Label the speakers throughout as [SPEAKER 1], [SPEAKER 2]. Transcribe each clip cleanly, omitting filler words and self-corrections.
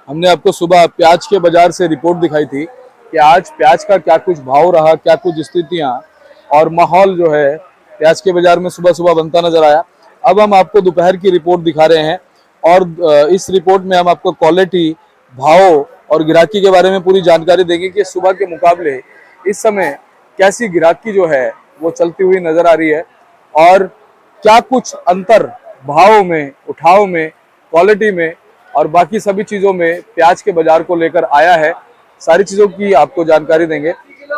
[SPEAKER 1] हमने आपको सुबह प्याज के बाजार से रिपोर्ट दिखाई थी कि आज प्याज का क्या कुछ भाव रहा, क्या कुछ स्थितियां और माहौल जो है प्याज के बाजार में सुबह सुबह बनता नजर आया। अब हम आपको दोपहर की रिपोर्ट दिखा रहे हैं और इस रिपोर्ट में हम आपको क्वालिटी, भाव और गिराकी के बारे में पूरी जानकारी देंगे कि सुबह के मुकाबले इस समय कैसी गिराकी जो है वो चलती हुई नजर आ रही है और क्या कुछ अंतर भाव में, उठाव में, क्वालिटी में और बाकी सभी चीजों में प्याज के बाजार को लेकर आया है। सारी चीजों की आपको जानकारी देंगे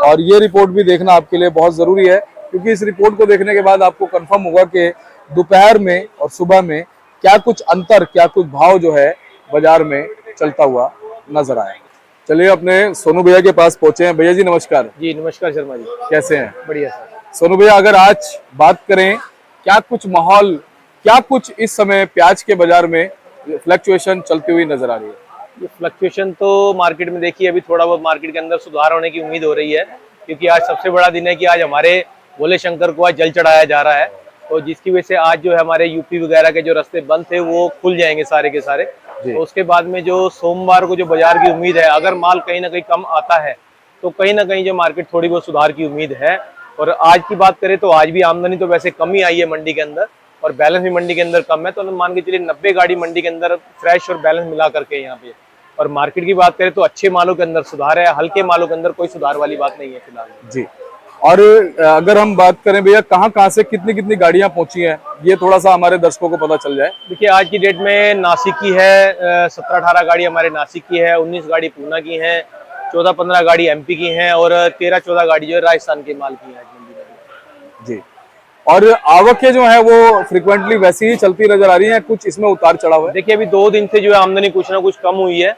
[SPEAKER 1] और ये रिपोर्ट भी देखना आपके लिए बहुत जरूरी है, क्योंकि इस रिपोर्ट को देखने के बाद आपको कंफर्म होगा कि दोपहर में और सुबह में क्या कुछ अंतर, क्या कुछ भाव जो है बाजार में चलता हुआ नजर आए। चलिए अपने सोनू भैया के पास पहुंचे हैं। भैया जी नमस्कार।
[SPEAKER 2] जी नमस्कार शर्मा जी,
[SPEAKER 1] कैसे हैं?
[SPEAKER 2] बढ़िया सर।
[SPEAKER 1] सोनू भैया, अगर आज बात करें क्या कुछ माहौल, क्या कुछ इस समय प्याज के बाजार में फ्लक्चुएशन चलती हुई नजर आ रही है?
[SPEAKER 2] ये फ्लक्चुएशन तो मार्केट में देखिए अभी थोड़ा बहुत मार्केट के अंदर सुधार होने की उम्मीद हो रही है, क्योंकि आज सबसे बड़ा दिन है कि आज हमारे भोले शंकर को आज जल चढ़ाया जा रहा है, तो जिसकी वजह से आज जो है हमारे यूपी वगैरह के जो रास्ते बंद थे वो खुल जाएंगे सारे के सारे। तो उसके बाद में जो सोमवार को जो बाजार की उम्मीद है, अगर माल कहीं ना कहीं कम आता है तो कहीं ना कहीं जो मार्केट थोड़ी बहुत सुधार की उम्मीद है। और आज की बात करें तो आज भी आमदनी तो वैसे कम ही आई है मंडी के अंदर, और बैलेंस भी मंडी के अंदर कम है, तो मान के चलिए 90 गाड़ी मंडी के अंदर फ्रेश और बैलेंस मिला करके यहाँ पे। और मार्केट की बात करें तो अच्छे मालों के अंदर सुधार है, हल्के मालों के अंदर कोई सुधार वाली बात नहीं है फिलहाल
[SPEAKER 1] जी। और अगर हम बात करें भैया कहाँ से कितनी कितनी गाड़ियां पहुंची हैं, ये थोड़ा सा हमारे दर्शकों को पता चल जाए।
[SPEAKER 2] देखिए आज की डेट में नासिक की है 17-18 गाड़ी हमारे नासिक की है, 19 गाड़ी पूना की है, 14-15 गाड़ी एमपी की है और 13-14 गाड़ी जो है राजस्थान के माल की है
[SPEAKER 1] जी। और आवकें जो है वो फ्रिक्वेंटली वैसी ही चलती नजर आ रही है, कुछ इसमें उतार चढ़ाव है?
[SPEAKER 2] देखिए अभी 2 दिन से जो है आमदनी कुछ ना कुछ कम हुई है,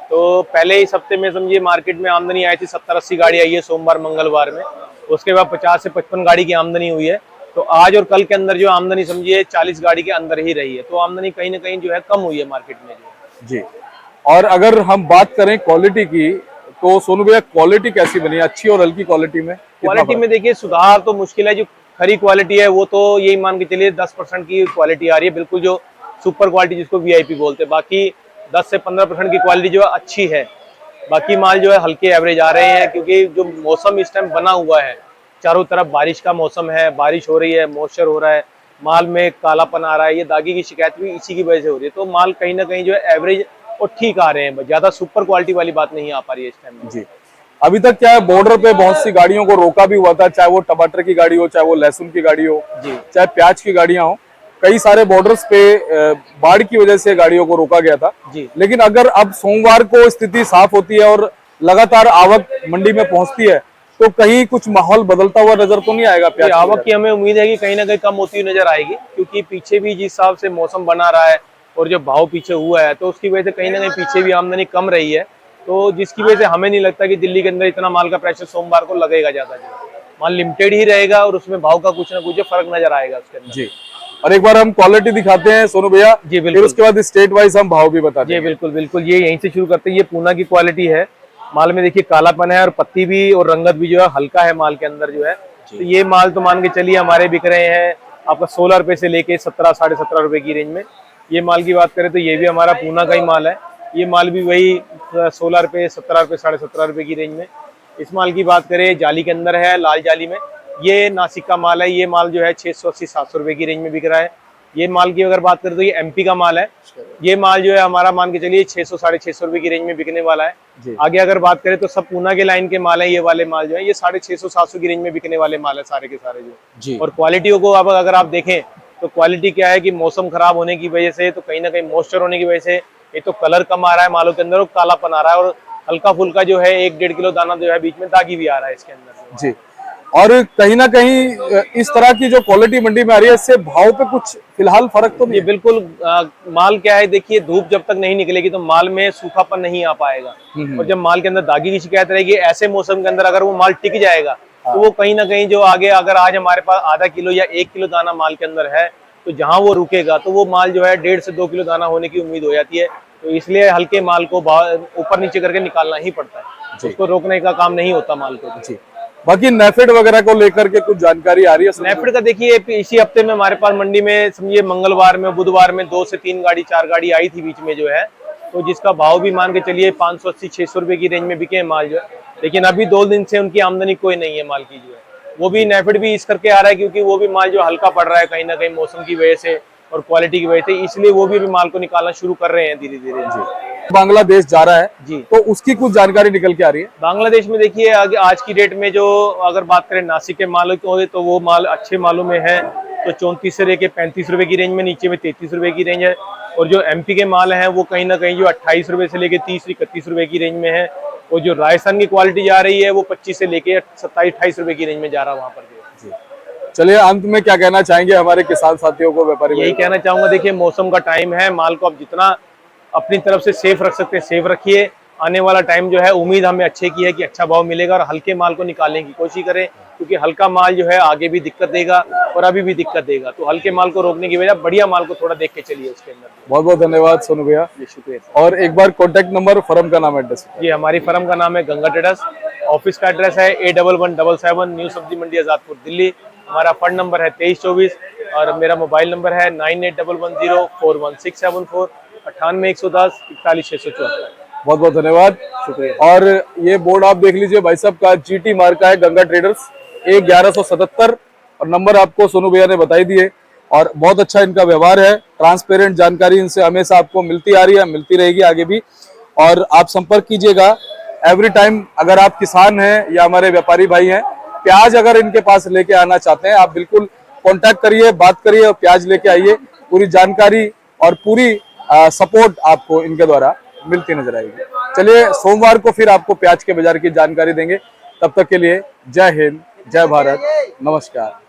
[SPEAKER 2] तो पहले इस हफ्ते में समझिए मार्केट में आमदनी आई थी 70-80 गाड़ी आई है सोमवार मंगलवार में, उसके बाद 50 से 55 गाड़ी की आमदनी हुई है। तो आज और कल के अंदर जो आमदनी समझिए 40 गाड़ी के अंदर ही रही है, तो आमदनी कहीं ना कहीं जो है कम हुई है मार्केट में जो।
[SPEAKER 1] जी। और अगर हम बात करें क्वालिटी की, तो सोनू भैया क्वालिटी कैसी बनी है, अच्छी और हल्की क्वालिटी में?
[SPEAKER 2] क्वालिटी में देखिए सुधार तो मुश्किल है, जो खरी क्वालिटी है वो तो यही मान के चलिए 10% की क्वालिटी आ रही है, बिल्कुल जो सुपर क्वालिटी जिसको वीआईपी बोलते हैं। बाकी 10 से 15% की क्वालिटी जो है अच्छी है, बाकी माल जो है हल्के एवरेज आ रहे हैं, क्योंकि जो मौसम इस टाइम बना हुआ है, चारों तरफ बारिश का मौसम है, बारिश हो रही है, मॉइस्चर हो रहा है, माल में कालापन आ रहा है, ये दागी की शिकायत भी इसी की वजह से हो रही है। तो माल कहीं ना कहीं जो है एवरेज और ठीक आ रहे हैं, ज्यादा सुपर क्वालिटी वाली बात नहीं आ पा रही है इस टाइम
[SPEAKER 1] जी। अभी तक क्या है, बॉर्डर पे बहुत सी गाड़ियों को रोका भी हुआ था, चाहे वो टमाटर की गाड़ी हो, चाहे वो लहसुन की गाड़ी हो, चाहे प्याज की गाड़ियां हो। कई सारे बॉर्डर्स पे बाढ़ की वजह से गाड़ियों को रोका गया था जी। लेकिन अगर अब सोमवार को स्थिति साफ होती है और लगातार आवक मंडी में पहुंचती है, तो कहीं कुछ माहौल बदलता हुआ नजर तो नहीं आएगा? प्याज
[SPEAKER 2] आवक की हमें उम्मीद है कि कहीं ना कहीं कम होती हुई नजर आएगी, क्योंकि पीछे भी जिस हिसाब से मौसम बना रहा है और जो भाव पीछे हुआ है, तो उसकी वजह से कहीं ना कहीं पीछे भी आमदनी कम रही है, तो जिसकी वजह से हमें नहीं लगता कि दिल्ली के अंदर इतना माल का प्रेशर सोमवार को लगेगा ज्यादा। माल लिमिटेड ही रहेगा और उसमें भाव का कुछ ना कुछ फर्क नजर आएगा उसके अंदर
[SPEAKER 1] जी। और एक बार हम क्वालिटी दिखाते हैं सोनू भैया
[SPEAKER 2] जी, बिल्कुल।
[SPEAKER 1] उसके बाद स्टेट वाइज हम भाव भी बताते
[SPEAKER 2] हैं जी बिल्कुल बिल्कुल। ये यहीं से शुरू करते हैं। ये पूना की क्वालिटी है, माल में देखिए कालापन है और पत्ती भी और रंगत भी जो है हल्का है माल के अंदर जो है। तो ये माल तो मान के चलिए हमारे बिक रहे हैं आपका 16 रुपए से लेके 17 साढ़े 17 रुपए की रेंज में। ये माल की बात करें तो ये भी हमारा पूना का ही माल है, ये माल भी वही 16 रुपए 17 रुपए साढ़े 17 रुपए की रेंज में। इस माल की बात करें जाली के अंदर है, लाल जाली में, ये नासिक का माल है, ये माल जो है 680-700 रुपए की रेंज में बिक रहा है। ये माल की अगर बात करें तो ये एमपी का माल है, ये माल जो है हमारा मान के चलिए 600 साढ़े 600 रुपए की रेंज में बिकने वाला है। आगे अगर बात करें तो सब पूना के लाइन के माल है, ये वाले माल जो है ये 650-700 की रेंज में बिकने वाले माल है सारे के सारे जो। और क्वालिटियों को अब अगर आप देखें तो क्वालिटी क्या है कि मौसम खराब होने की वजह से, तो कहीं ना कहीं मॉइस्चर होने की वजह से ये तो कलर कम आ रहा है मालों के अंदर और कालापन आ रहा है, और हल्का फुल्का जो है 1-1.5 किलो दाना जो है बीच में दागी भी आ रहा है इसके अंदर
[SPEAKER 1] जी। और कहीं ना कहीं इस तरह की जो क्वालिटी मंडी में आ रही है, इससे भाव पे कुछ फिलहाल फर्क तो नहीं है?
[SPEAKER 2] बिल्कुल। माल क्या है देखिए, धूप जब तक नहीं निकलेगी तो माल में सूखापन नहीं आ पाएगा, और जब माल के अंदर दागी की शिकायत रहेगी, ऐसे मौसम के अंदर अगर वो माल टिक जाएगा तो वो कहीं ना कहीं जो आगे अगर आज हमारे पास आधा किलो या 1 किलो दाना माल के अंदर है, तो जहां वो रुकेगा तो वो माल जो है 1.5 से 2 किलो दाना होने की उम्मीद हो जाती है। तो इसलिए हल्के माल को ऊपर नीचे करके निकालना ही पड़ता है, उसको रोकने का काम नहीं होता माल को जी।
[SPEAKER 1] बाकी नेफेड वगैरह को लेकर के कुछ जानकारी आ रही है?
[SPEAKER 2] नेफेड का देखिए इसी हफ्ते में हमारे पास मंडी में समझिए मंगलवार में बुधवार में 2 से 3 गाड़ी 4 गाड़ी आई थी बीच में जो है, तो जिसका भाव भी मान के चलिए 580-600 रुपए की रेंज में बिके हैं माल जो है। लेकिन अभी 2 दिन से उनकी आमदनी कोई नहीं है माल की जो है। वो भी नेफेड भी इस करके आ रहा है क्योंकि वो भी माल जो हल्का पड़ रहा है कहीं ना कहीं मौसम की वजह से और क्वालिटी की वजह से, इसलिए वो भी अभी माल को निकालना शुरू कर रहे हैं धीरे धीरे।
[SPEAKER 1] बांग्लादेश जा रहा है
[SPEAKER 2] जी।
[SPEAKER 1] तो उसकी कुछ जानकारी निकल के आ रही है।
[SPEAKER 2] बांग्लादेश में देखिए आगे आज की डेट में जो अगर बात करें नासिक के मालों की तो वो माल अच्छे मालों में है, तो 34 से लेके 35 रुपए की रेंज में, नीचे में 33 रुपए की रेंज है। और जो एमपी के माल हैं वो कहीं ना कहीं जो 28 रुपए से लेके 30-31 रुपए की रेंज में है। और जो राजस्थान की क्वालिटी जा रही है वो 25 से लेके 27-28 रुपए की रेंज में जा रहा है वहाँ पर।
[SPEAKER 1] चलिए अंत में क्या कहना चाहेंगे हमारे किसान साथियों को, व्यापारी?
[SPEAKER 2] यही कहना चाहूंगा, देखिए मौसम का टाइम है, माल को आप जितना अपनी तरफ से सेफ रख सकते हैं सेफ रखिए। आने वाला टाइम जो है उम्मीद हमें अच्छे की है कि अच्छा भाव मिलेगा, और हल्के माल को निकालने की कोशिश करें क्योंकि हल्का माल जो है आगे भी दिक्कत देगा और अभी भी दिक्कत देगा। तो हल्के माल को रोकने की वजह बढ़िया माल को थोड़ा देख के चलिए उसके अंदर।
[SPEAKER 1] बहुत बहुत धन्यवाद सोनू भैया,
[SPEAKER 2] जी शुक्रिया।
[SPEAKER 1] और एक बार कॉन्टेक्ट नंबर, फर्म का नाम, एड्रेस?
[SPEAKER 2] जी हमारी फर्म का नाम है गंगा ट्रेडर्स, ऑफिस का एड्रेस है A1177 न्यू सब्जी मंडी आजादपुर दिल्ली। हमारा फंड नंबर है 2324 और मेरा मोबाइल नंबर है 9811041674 981110 41674।
[SPEAKER 1] बहुत बहुत धन्यवाद,
[SPEAKER 2] शुक्रिया।
[SPEAKER 1] और ये बोर्ड आप देख लीजिए भाई साहब का, GT मार्क का है, गंगा ट्रेडर्स, A1177, और नंबर आपको सोनू भैया ने बताई दिए। और बहुत अच्छा इनका व्यवहार है, ट्रांसपेरेंट जानकारी इनसे हमेशा आपको मिलती आ रही है, मिलती रहेगी आगे भी। और आप संपर्क कीजिएगा एवरी टाइम। अगर आप किसान हैं या हमारे व्यापारी भाई हैं, प्याज अगर इनके पास लेके आना चाहते हैं, आप बिल्कुल कांटेक्ट करिए, बात करिए और प्याज लेके आइए। पूरी जानकारी और पूरी सपोर्ट आपको इनके द्वारा मिलती नजर आएगी। चलिए सोमवार को फिर आपको प्याज के बाजार की जानकारी देंगे। तब तक के लिए जय हिंद, जय भारत, नमस्कार।